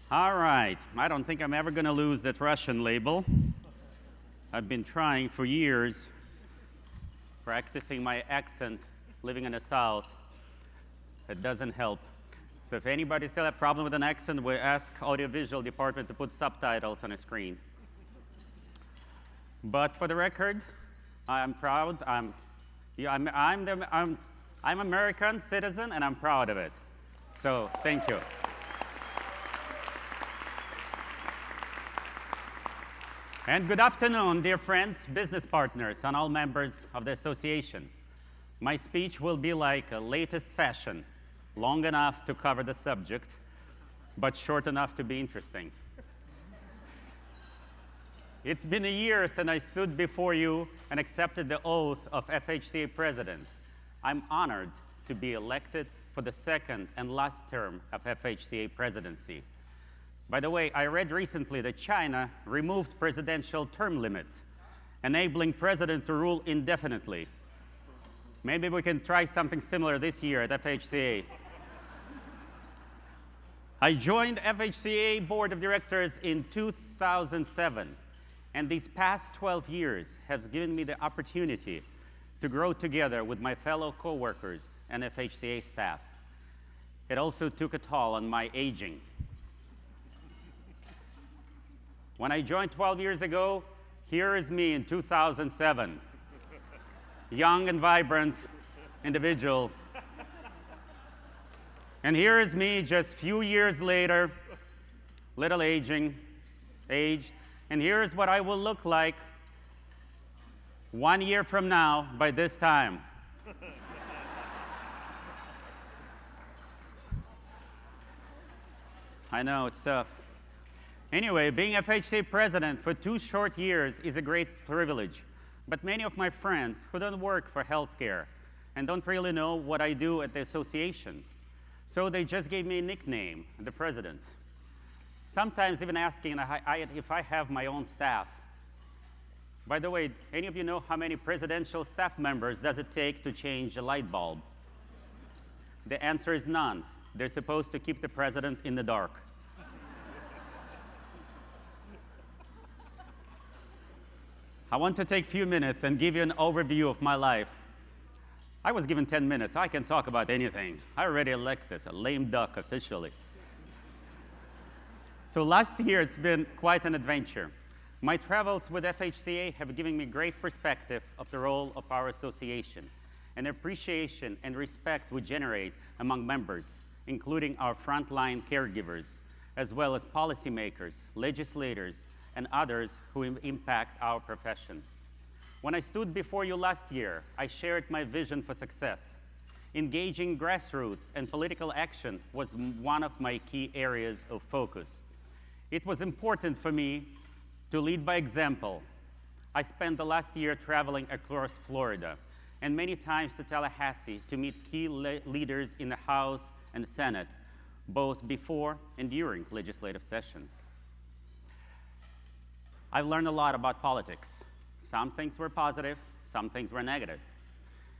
All right, I don't think I'm ever going to lose that Russian label. I've been trying for years, practicing my accent, living in the South. It doesn't help. So if anybody still have a problem with an accent, we ask audiovisual department to put subtitles on a screen. But for the record, I'm proud. I'm American citizen, and I'm proud of it. So thank you. And good afternoon, dear friends, business partners, and all members of the association. My speech will be like a latest fashion, long enough to cover the subject, but short enough to be interesting. It's been a year since I stood before you and accepted the oath of FHCA President. I'm honored to be elected for the second and last term of FHCA presidency. By the way, I read recently that China removed presidential term limits, enabling president to rule indefinitely. Maybe we can try something similar this year at FHCA. I joined FHCA Board of Directors in 2007, and these past 12 years have given me the opportunity to grow together with my fellow coworkers and FHCA staff. It also took a toll on my aging. When I joined 12 years ago, here is me in 2007, young and vibrant individual. And here is me just a few years later, little aged, and here's what I will look like 1 year from now by this time. I know, it's tough. Anyway, being FHCA president for 2 short years is a great privilege. But many of my friends who don't work for healthcare and don't really know what I do at the association, so they just gave me a nickname, the president. Sometimes even asking if I have my own staff. By the way, any of you know how many presidential staff members does it take to change a light bulb? The answer is none. They're supposed to keep the president in the dark. I want to take a few minutes and give you an overview of my life. I was given 10 minutes. I can talk about anything. I already elected, a lame duck officially. So last year, it's been quite an adventure. My travels with FHCA have given me great perspective of the role of our association, and appreciation and respect we generate among members, including our frontline caregivers, as well as policymakers, legislators, and others who impact our profession. When I stood before you last year, I shared my vision for success. Engaging grassroots and political action was one of my key areas of focus. It was important for me to lead by example. I spent the last year traveling across Florida and many times to Tallahassee to meet key leaders in the House and the Senate, both before and during legislative session. I've learned a lot about politics. Some things were positive, some things were negative.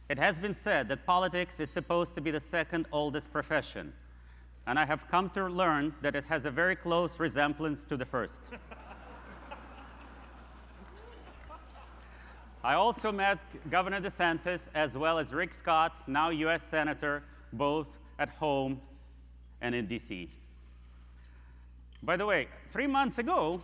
It has been said that politics is supposed to be the second oldest profession, and I have come to learn that it has a very close resemblance to the first. I also met Governor DeSantis as well as Rick Scott, now US Senator, both at home and in DC. By the way, 3 months ago,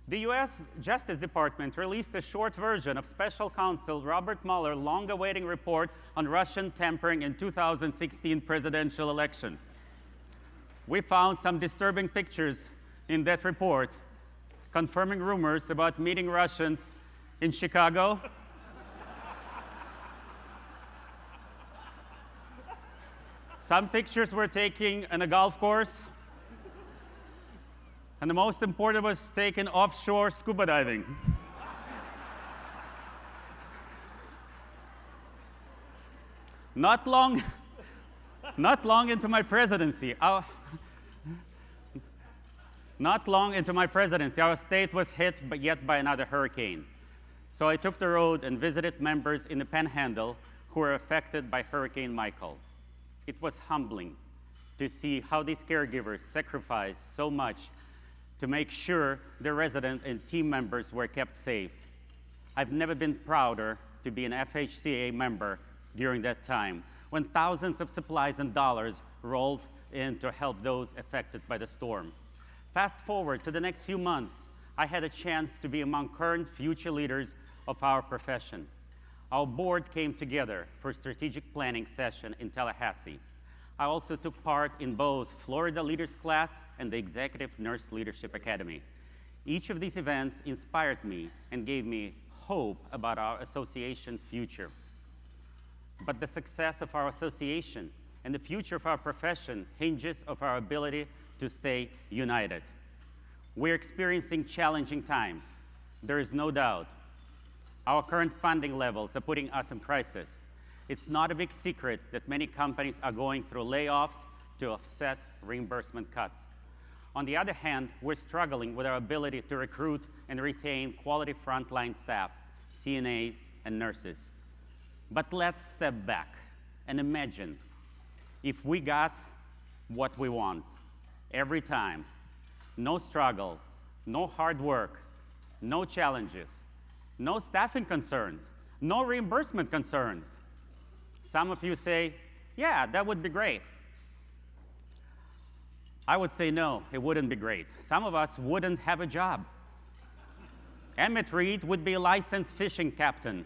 the US Justice Department released a short version of Special Counsel Robert Mueller's long-awaiting report on Russian tampering in 2016 presidential elections. We found some disturbing pictures in that report, confirming rumors about meeting Russians in Chicago, some pictures were taken on a golf course, and the most important was taken offshore scuba diving. Not long into my presidency, our state was hit yet by another hurricane. So I took the road and visited members in the Panhandle who were affected by Hurricane Michael. It was humbling to see how these caregivers sacrificed so much to make sure their residents and team members were kept safe. I've never been prouder to be an FHCA member during that time, when thousands of supplies and dollars rolled in to help those affected by the storm. Fast forward to the next few months, I had a chance to be among current future leaders of our profession. Our board came together for a strategic planning session in Tallahassee. I also took part in both Florida Leaders Class and the Executive Nurse Leadership Academy. Each of these events inspired me and gave me hope about our association's future. But the success of our association and the future of our profession hinges on our ability to stay united. We're experiencing challenging times. There is no doubt. Our current funding levels are putting us in crisis. It's not a big secret that many companies are going through layoffs to offset reimbursement cuts. On the other hand, we're struggling with our ability to recruit and retain quality frontline staff, CNAs, and nurses. But let's step back and imagine if we got what we want every time. No struggle, no hard work, no challenges, no staffing concerns, no reimbursement concerns. Some of you say, yeah, that would be great. I would say no, it wouldn't be great. Some of us wouldn't have a job. Emmett Reed would be a licensed fishing captain.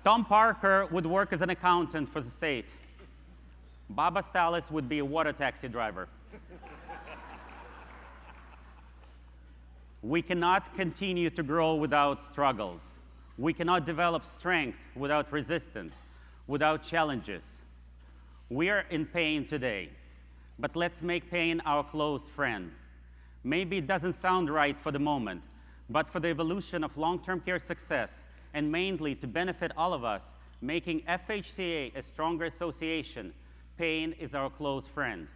Tom Parker would work as an accountant for the state. Baba Stalis would be a water taxi driver. We cannot continue to grow without struggles. We cannot develop strength without resistance, without challenges. We are in pain today, but let's make pain our close friend. Maybe it doesn't sound right for the moment, but for the evolution of long-term care success, and mainly to benefit all of us, making FHCA a stronger association, pain is our close friend.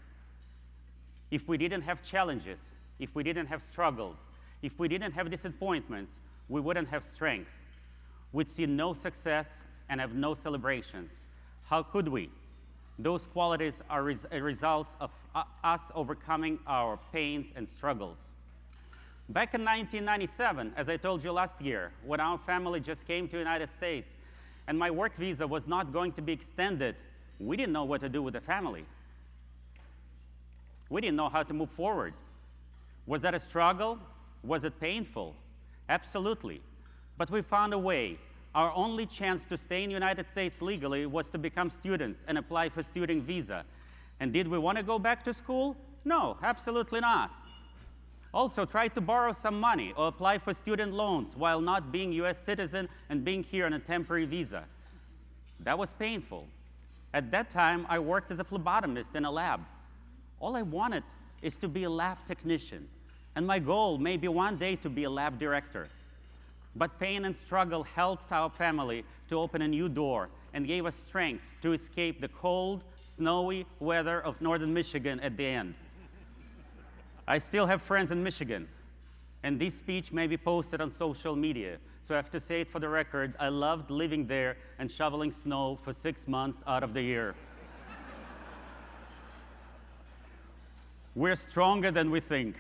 If we didn't have challenges, if we didn't have struggles, if we didn't have disappointments, we wouldn't have strength. We'd see no success and have no celebrations. How could we? Those qualities are results of us overcoming our pains and struggles. Back in 1997, as I told you last year, when our family just came to the United States and my work visa was not going to be extended, we didn't know what to do with the family. We didn't know how to move forward. Was that a struggle? Was it painful? Absolutely. But we found a way. Our only chance to stay in the United States legally was to become students and apply for student visa. And did we want to go back to school? No, absolutely not. Also, try to borrow some money or apply for student loans while not being a US citizen and being here on a temporary visa. That was painful. At that time, I worked as a phlebotomist in a lab. All I wanted is to be a lab technician. And my goal may be one day to be a lab director. But pain and struggle helped our family to open a new door and gave us strength to escape the cold, snowy weather of northern Michigan at the end. I still have friends in Michigan, and this speech may be posted on social media. So I have to say it for the record, I loved living there and shoveling snow for 6 months out of the year. We're stronger than we think.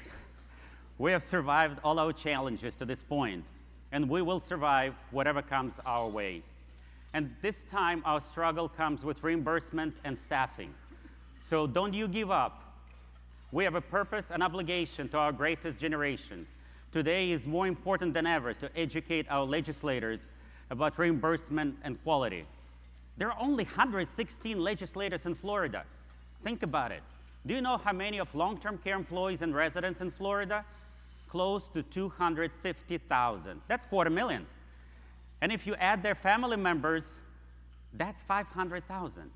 We have survived all our challenges to this point, and we will survive whatever comes our way. And this time, our struggle comes with reimbursement and staffing. So don't you give up. We have a purpose and obligation to our greatest generation. Today is more important than ever to educate our legislators about reimbursement and quality. There are only 116 legislators in Florida. Think about it. Do you know how many of long-term care employees and residents in Florida? Close to 250,000. That's 250,000. And if you add their family members, that's 500,000.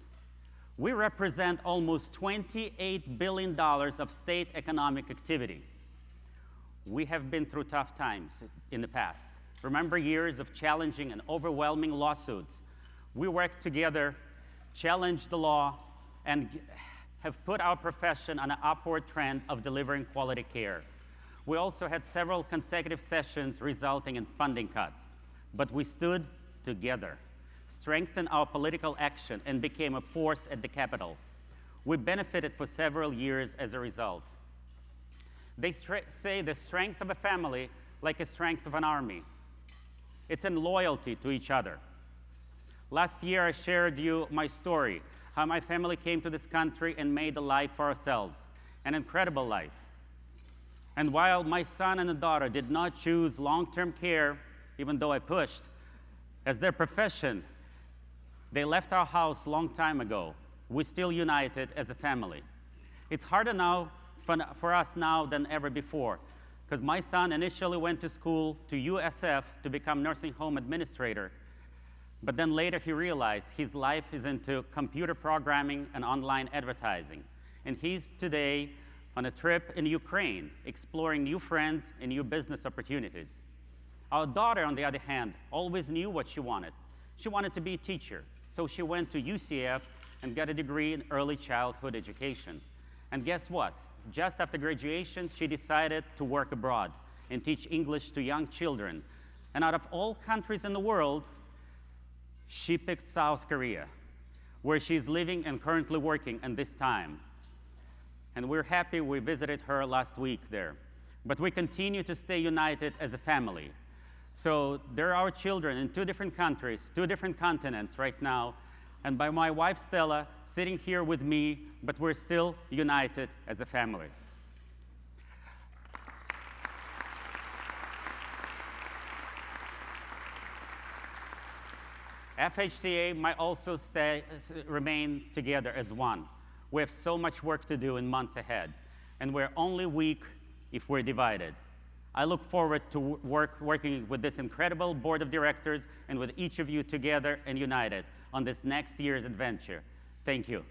We represent almost $28 billion of state economic activity. We have been through tough times in the past. Remember years of challenging and overwhelming lawsuits. We worked together, challenged the law, and have put our profession on an upward trend of delivering quality care. We also had several consecutive sessions resulting in funding cuts, but we stood together, strengthened our political action, and became a force at the Capitol. We benefited for several years as a result. They say the strength of a family like the strength of an army. It's in loyalty to each other. Last year, I shared you my story, how my family came to this country and made a life for ourselves, an incredible life. And while my son and daughter did not choose long-term care, even though I pushed, as their profession, they left our house a long time ago. We're still united as a family. It's harder now for us now than ever before, because my son initially went to school to USF to become nursing home administrator, but then later he realized his life is into computer programming and online advertising. And he's today on a trip in Ukraine, exploring new friends and new business opportunities. Our daughter, on the other hand, always knew what she wanted. She wanted to be a teacher, so she went to UCF and got a degree in early childhood education. And guess what? Just after graduation, she decided to work abroad and teach English to young children. And out of all countries in the world, she picked South Korea, where she's living and currently working at this time. And we're happy we visited her last week there. But we continue to stay united as a family. So there are our children in 2 different countries, 2 different continents right now, and by my wife Stella sitting here with me, but we're still united as a family. FHCA might also remain together as one. We have so much work to do in months ahead, and we're only weak if we're divided. I look forward to working with this incredible board of directors and with each of you together and united on this next year's adventure. Thank you.